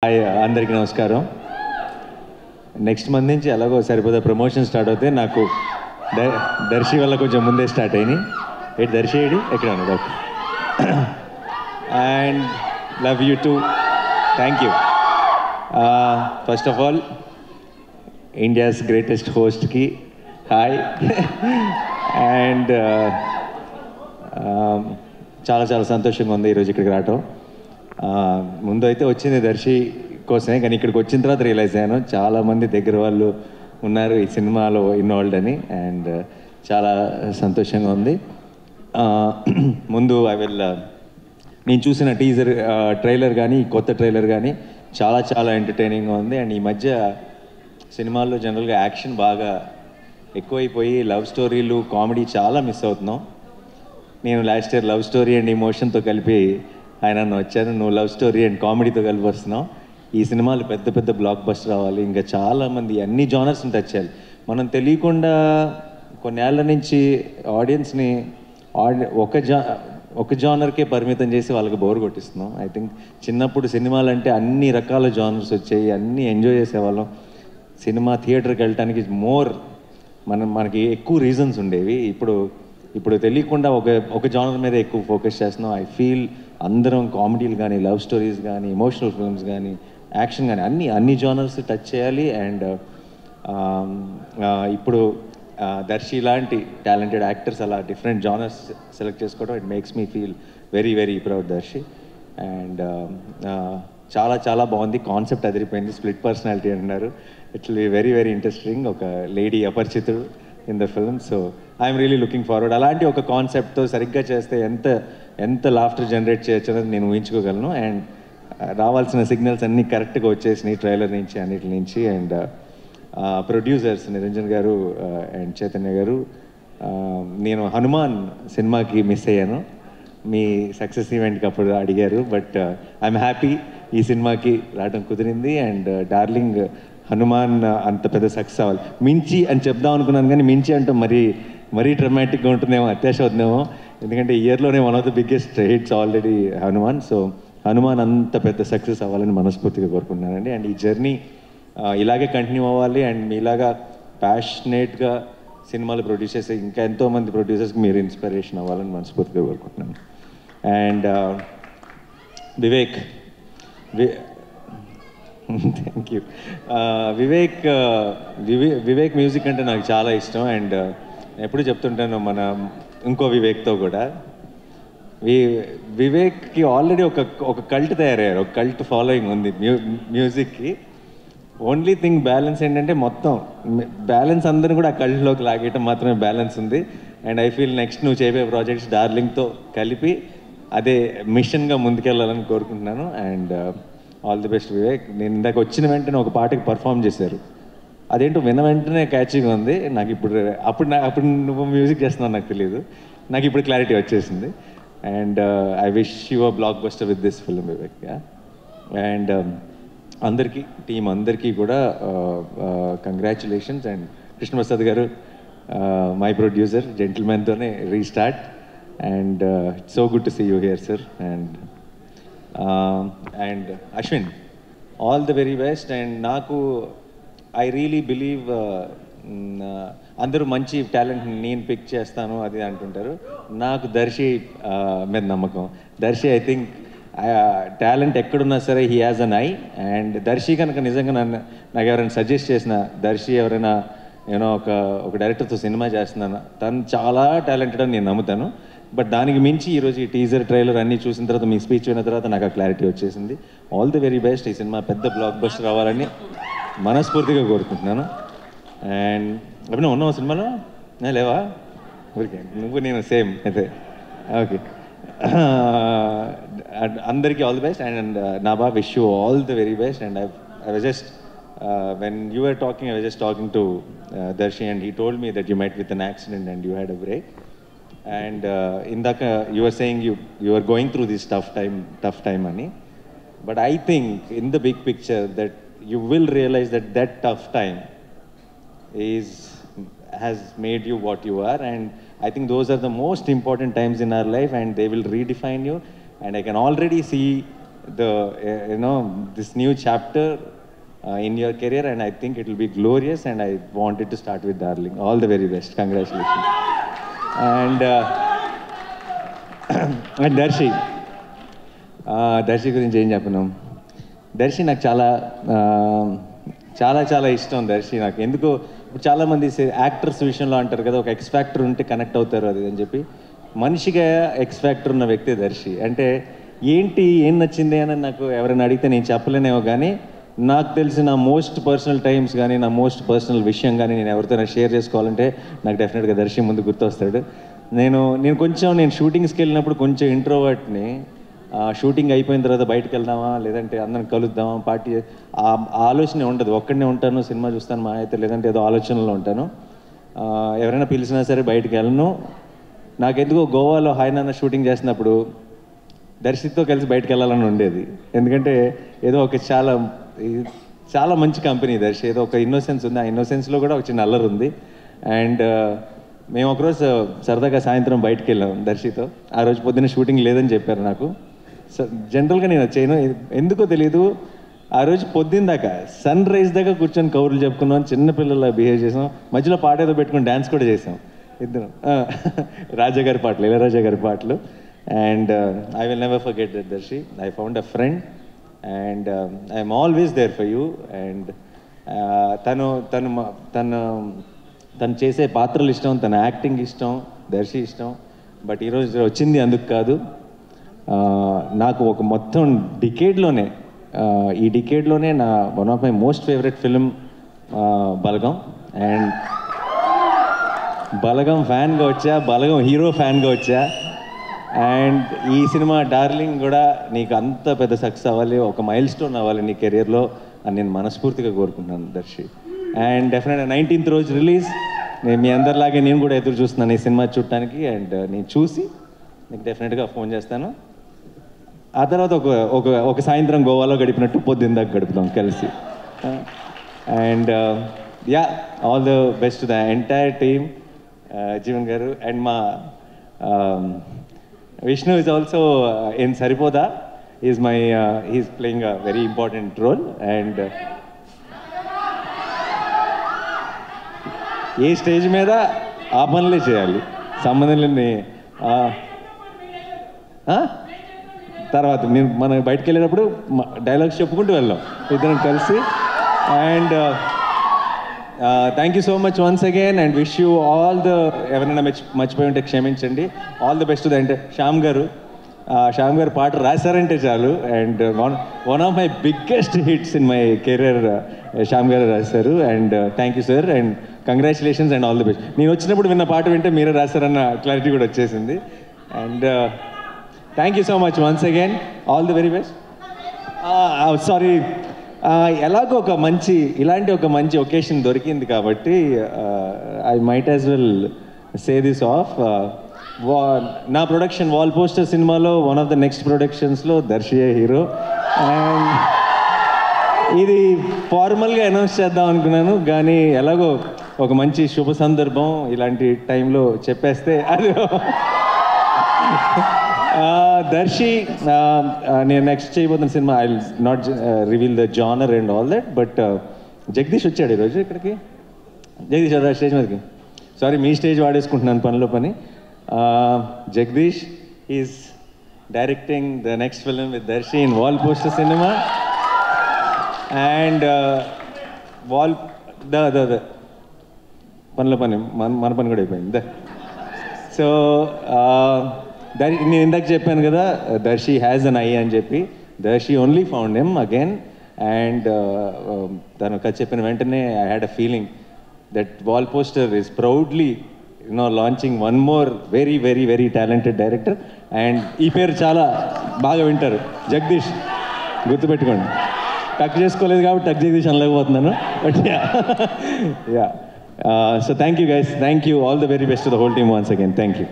Hi అందరికీ నమస్కారం. Next month నుంచి ఎలాగో సరిపోతే ప్రమోషన్ స్టార్ట్ అవుతే నాకు దర్శి వల్ల కొంచెం ముందే స్టార్ట్ అయినాయి. ఏంటి దర్శి ఏడి ఎక్కడ ఉన్నది? Okay. And love you too. Thank you. First of all India's greatest హోస్ట్కి హాయ్. అండ్ చాలా చాలా సంతోషంగా ఉంది ఈరోజు ఇక్కడికి రావటం. ముందు అయితే వచ్చింది దర్శి కోసమే, కానీ ఇక్కడికి వచ్చిన తర్వాత రియలైజ్ అయ్యాను చాలామంది దగ్గర వాళ్ళు ఉన్నారు ఈ సినిమాలో ఇన్వాల్వ్డ్ అని. అండ్ చాలా సంతోషంగా ఉంది. ముందు నేను చూసిన టీజర్ ట్రైలర్ కానీ కొత్త ట్రైలర్ కానీ చాలా చాలా ఎంటర్టైనింగ్గా ఉంది. అండ్ ఈ మధ్య సినిమాల్లో జనరల్గా యాక్షన్ బాగా ఎక్కువైపోయి లవ్ స్టోరీలు కామెడీ చాలా మిస్ అవుతున్నాం. నేను last year love story and ఇమోషన్తో కలిపి ఆయన వచ్చాను, నువ్వు లవ్ స్టోరీ అండ్ కామెడీతో కలిపి వస్తున్నావు. ఈ సినిమాలు పెద్ద పెద్ద బ్లాక్ బస్టర్ రావాలి, ఇంకా చాలామంది అన్ని జానర్స్ని టచ్ చేయాలి. మనం తెలియకుండా కొన్నేళ్ల నుంచి ఆడియన్స్ని ఒక జానర్కే పరిమితం చేసి వాళ్ళకి బోర్ కొట్టిస్తున్నాం. ఐ థింక్ చిన్నప్పుడు సినిమాలు అంటే అన్ని రకాల జానర్స్ వచ్చాయి, అన్నీ ఎంజాయ్ చేసేవాళ్ళం. సినిమా థియేటర్కి వెళ్ళటానికి మనకి ఎక్కువ రీజన్స్ ఉండేవి. ఇప్పుడు తెలియకుండా ఒక జానర్ మీద ఎక్కువ ఫోకస్ చేస్తున్నాం. ఐ ఫీల్ అందరం కామెడీలు కానీ లవ్ స్టోరీస్ కానీ ఎమోషనల్ ఫిల్మ్స్ కానీ యాక్షన్ కానీ అన్ని జానర్స్ టచ్ చేయాలి. అండ్ ఇప్పుడు దర్శి లాంటి టాలెంటెడ్ యాక్టర్స్ అలా డిఫరెంట్ జానర్స్ సెలెక్ట్ చేసుకోవడం it makes me feel very very proud Darshi. And చాలా చాలా బాగుంది, కాన్సెప్ట్ అదిరిపోయింది. స్ప్లిట్ పర్సనాలిటీ అన్నారు. It's very very interesting. ఒక lady Aparichitudu in the film. So I'm really looking forward. అలాంటి ఒక కాన్సెప్ట్తో సరిగ్గా చేస్తే ఎంత లాఫ్టర్ జనరేట్ చేయొచ్చు అనేది నేను ఊహించుకోగలను. అండ్ రావాల్సిన సిగ్నల్స్ అన్నీ కరెక్ట్గా వచ్చేసినాయి ట్రైలర్ నుంచి అన్నిటి నుంచి. అండ్ ప్రొడ్యూసర్స్ నిరంజన్ గారు అండ్ చైతన్య గారు, నేను హనుమాన్ సినిమాకి మిస్ అయ్యాను. మీ సక్సెస్ ఈవెంట్కి అప్పుడు అడిగారు, బట్ ఐఎమ్ హ్యాపీ ఈ సినిమాకి రావడం కుదిరింది. అండ్ డార్లింగ్ హనుమాన్ అంత పెద్ద సక్సెస్ అవ్వాలి. మించి అని చెప్దాం అనుకున్నాను, కానీ మించి అంటే మరీ డ్రమాటిక్గా ఉంటుందేమో, అత్యాశ అవుతుందేమో. ఎందుకంటే ఇయర్లోనే one of the biggest hits already Hanuman. So Hanuman అంత పెద్ద సక్సెస్ అవ్వాలని మనస్ఫూర్తిగా కోరుకుంటున్నానండి. అండ్ ఈ జర్నీ ఇలాగే కంటిన్యూ అవ్వాలి. అండ్ మీలాగా ప్యాషనేట్గా సినిమాలు ప్రొడ్యూస్ చేసే ఇంకా ఎంతోమంది ప్రొడ్యూసర్స్కి మీరు ఇన్స్పిరేషన్ అవ్వాలని మనస్ఫూర్తిగా కోరుకుంటున్నాను. And Vivek thank you. Vivek music అంటే నాకు చాలా ఇష్టం. అండ్ ఎప్పుడు చెప్తుంటాను మన ఇంకో వివేక్తో కూడా, వివేక్కి ఆల్రెడీ ఒక కల్ట్ తయారయ్యారు, ఒక కల్ట్ ఫాలోయింగ్ ఉంది మ్యూజిక్కి. ఓన్లీ థింగ్ బ్యాలెన్స్ ఏంటంటే మొత్తం బ్యాలెన్స్ అందరిని కూడా ఆ కల్ట్లోకి లాగేయటం మాత్రమే బ్యాలెన్స్ ఉంది. అండ్ ఐ ఫీల్ నెక్స్ట్ నువ్వు చేయబోయే ప్రాజెక్ట్స్ డార్లింగ్తో కలిపి అదే మిషన్గా ముందుకెళ్ళాలని కోరుకుంటున్నాను. And all the best Vivek. నేను ఇందాక వచ్చిన వెంటనే ఒక పాటకి పర్ఫామ్ చేశారు, అదేంటో విన్న వెంటనే క్యాచీగా ఉంది నాకు. అప్పుడు నువ్వు మ్యూజిక్ చేస్తున్నావు నాకు తెలియదు, నాకు ఇప్పుడు క్లారిటీ వచ్చేసింది. And I wish you a blockbuster with this film Vivek. And అందరికీ టీం అందరికీ కూడా కంగ్రాచులేషన్స్. అండ్ కృష్ణప్రసాద్ గారు మై ప్రొడ్యూసర్, జెంటిల్మెన్తోనే restart. And it's so good to see you here sir. And Ashwin, all the very best. And నాకు I really believe అందరూ మంచి talent నేను pick చేస్తాను అది అంటుంటారు. నాకు దర్శి మీద నమ్మకం. దర్శి ఐ థింక్ టాలెంట్ ఎక్కడున్నా సరే he has an eye. And Darshi కనుక నిజంగా నాకు ఎవరైనా సజెస్ట్ చేసిన, దర్శి ఎవరైనా ఒక డైరెక్టర్తో సినిమా చేస్తున్నాను, తను చాలా టాలెంటెడ్ అని నేను నమ్ముతాను. బట్ దానికి మించి ఈరోజు ఈ టీజర్ ట్రైలర్ అన్నీ చూసిన తర్వాత, మీ స్పీచ్ విన్న తర్వాత నాకు ఆ క్లారిటీ వచ్చేసింది. All the very best. ఈ సినిమా పెద్ద బ్లాక్ బస్టర్ రావాలని మనస్ఫూర్తిగా కోరుకుంటున్నాను. అండ్ అప్పుడు ఉన్నావు సినిమాలో లేవా? ఊరికే నువ్వు నేను సేమ్ అయితే. ఓకే, అందరికీ ఆల్ ది బెస్ట్. అండ్ నాబా wish you all the very best. And I was just when you are talking, I was just talking to Darshi and he told me that you met with an accident and you had a break. And indaka you were saying you are going through this tough time ani, but I think in the big picture that you will realize that tough time has made you what you are. And I think those are the most important times in our life, and they will redefine you. And I can already see this new chapter in your career, and I think it will be glorious, and I wanted to start with Darling. All the very best. Congratulations. And and Darshi గురించి ఏం చెప్పను. దర్శి నాకు చాలా ఇష్టం. దర్శి నాకు ఎందుకో ఇప్పుడు చాలామంది యాక్టర్స్ విషయంలో అంటారు కదా, ఒక ఎక్స్ ఫ్యాక్టర్ ఉంటే కనెక్ట్ అవుతారు అది అని చెప్పి. మనిషిగా ఎక్స్ ఫ్యాక్టర్ ఉన్న వ్యక్తి దర్శి. అంటే ఏం నచ్చింది అని నాకు ఎవరైనా అడిగితే నేను చెప్పలేనేమో, కానీ నాకు తెలిసిన మోస్ట్ పర్సనల్ టైమ్స్ కానీ నా మోస్ట్ పర్సనల్ విషయం కానీ నేను ఎవరితో షేర్ చేసుకోవాలంటే నాకు డెఫినెట్గా దర్శి ముందు గుర్తొస్తాడు. నేను షూటింగ్స్కి వెళ్ళినప్పుడు కొంచెం ఇంట్రోవర్ట్ని. షూటింగ్ అయిపోయిన తర్వాత బయటకు వెళ్దామా, లేదంటే అందరం కలుద్దామా, పార్టీ, ఆ ఆలోచన ఉండదు. ఒక్కడనే ఉంటాను, సినిమా చూస్తాను మా అయితే, లేదంటే ఏదో ఆలోచనలో ఉంటాను. ఎవరైనా పిలిచినా సరే బయటకు వెళ్ళను. నాకెందుకో గోవాలో హాయ్ నాన్న షూటింగ్ చేసినప్పుడు దర్శితో కలిసి బయటకు వెళ్ళాలని ఉండేది. ఎందుకంటే ఏదో ఒక చాలా మంచి కంపెనీ దర్శి. ఏదో ఒక ఇన్నోసెన్స్ ఉంది, ఆ ఇన్నోసెన్స్లో కూడా ఒక చిన్న అల్లరి ఉంది. అండ్ మేము ఒకరోజు సరదాగా సాయంత్రం బయటకు వెళ్ళాం దర్శితో. ఆ రోజు పొద్దున్న షూటింగ్ లేదని చెప్పారు నాకు. జనరల్గా నేను చేయను, ఎందుకో తెలీదు. ఆ రోజు పొద్దున్న దాకా సన్ రైజ్ దాకా కూర్చొని కౌరులు చెప్పుకున్నాం, చిన్నపిల్లలా బిహేవ్ చేసాం. మధ్యలో పాట ఏదో పెట్టుకుని డ్యాన్స్ కూడా చేసాం ఇద్దరం. రాజాగారి పాటలు, ఇళయరాజా గారి పాటలు. And I will never forget that Darshi. I found a friend and I'm always there for you. And తను చేసే పాత్రలు ఇష్టం, తన యాక్టింగ్ ఇష్టం, దర్శి ఇష్టం. బట్ ఈరోజు వచ్చింది అందుకు కాదు. నాకు ఒక మొత్తం డికేడ్లోనే నా one of my most favourite film Balagam. And Balagam ఫ్యాన్గా వచ్చా, బలగం హీరో ఫ్యాన్గా వచ్చా. అండ్ ఈ సినిమా డార్లింగ్ కూడా నీకు అంత పెద్ద సక్సెస్ అవ్వాలి, ఒక మైల్ స్టోన్ అవ్వాలి నీ కెరియర్లో అని నేను మనస్ఫూర్తిగా కోరుకుంటున్నాను దర్శి. అండ్ డెఫినెట్గా 19th రోజు రిలీజ్. మీ అందరిలాగే నేను కూడా ఎదురు చూస్తున్నాను ఈ సినిమా చూడటానికి. అండ్ నేను చూసి నీకు డెఫినెట్గా ఫోన్ చేస్తాను. ఆ తర్వాత ఒక సాయంత్రం గోవాలో గడిపినట్టు పొద్దున్న దాకా గడుపుతాం కలిసి. And all the best to the entire team. Jeevan గారు అండ్ మా Vishnu is also in Saripoda. He's playing a very important role. And A stage మీద ఆ పనులే చేయాలి, సంబంధం లేని. తర్వాత మనం బయటకు వెళ్ళేటప్పుడు డైలాగ్స్ చెప్పుకుంటూ వెళ్దాం ఇద్దరం కలిసి. And thank you so much once again and wish you all the, ఎవరైనా మర్చిపోయి ఉంటే క్షమించండి. All the best to the అంటే శ్యామ్ గారు పాట రాశారంటే చాలు. And one of my biggest hits in my career Shyam గారు రాశారు. And thank you sir and congratulations and all the best. నేను వచ్చినప్పుడు విన్న పాట వింటే మీరే రాశారన్న క్లారిటీ కూడా వచ్చేసింది. And thank you so much once again. All the very best. Sorry, ఎలాగో ఇలాంటి ఒక మంచి ఒకేషన్ దొరికింది కాబట్టి I might as well say this off. నా ప్రొడక్షన్ వాల్ పోస్టర్ సినిమాలో వన్ ఆఫ్ ద నెక్స్ట్ ప్రొడక్షన్స్లో దర్శియే హీరో. అండ్ ఇది ఫార్మల్గా అనౌన్స్ చేద్దాం అనుకున్నాను, కానీ ఎలాగో ఒక మంచి శుభ సందర్భం ఇలాంటి టైంలో చెప్పేస్తే అది. దర్శి నేను నెక్స్ట్ చేయబోతున్న సినిమా I will not reveal the genre and all that. But Jagadish వచ్చాడు ఈరోజు ఇక్కడికి. జగదీష్ స్టేజ్ మీదకి. సారీ, మీ స్టేజ్ వాడేసుకుంటున్నాను పనిలో పని. Jagadish is directing the next film with Darshi in Wall Poster cinema. And the పనిలో పని మన పని కూడా అయిపోయింది. సో నేను ఇందాక చెప్పాను కదా, దర్శి హ్యాజ్ అన్ ఐ అని చెప్పి. Darshi only found him again. And తను కథ చెప్పిన వెంటనే I had a feeling that Wall Poster is proudly launching one more very very very talented director. And ఈ పేరు చాలా బాగా వింటారు, జగదీష్. గుర్తుపెట్టుకోండి. టక్ చేసుకోలేదు కాబట్టి టక్ జగదీష్ అనలేకపోతున్నాను. But ya so thank you guys. Thank you. All the very best to the whole team once again. Thank you.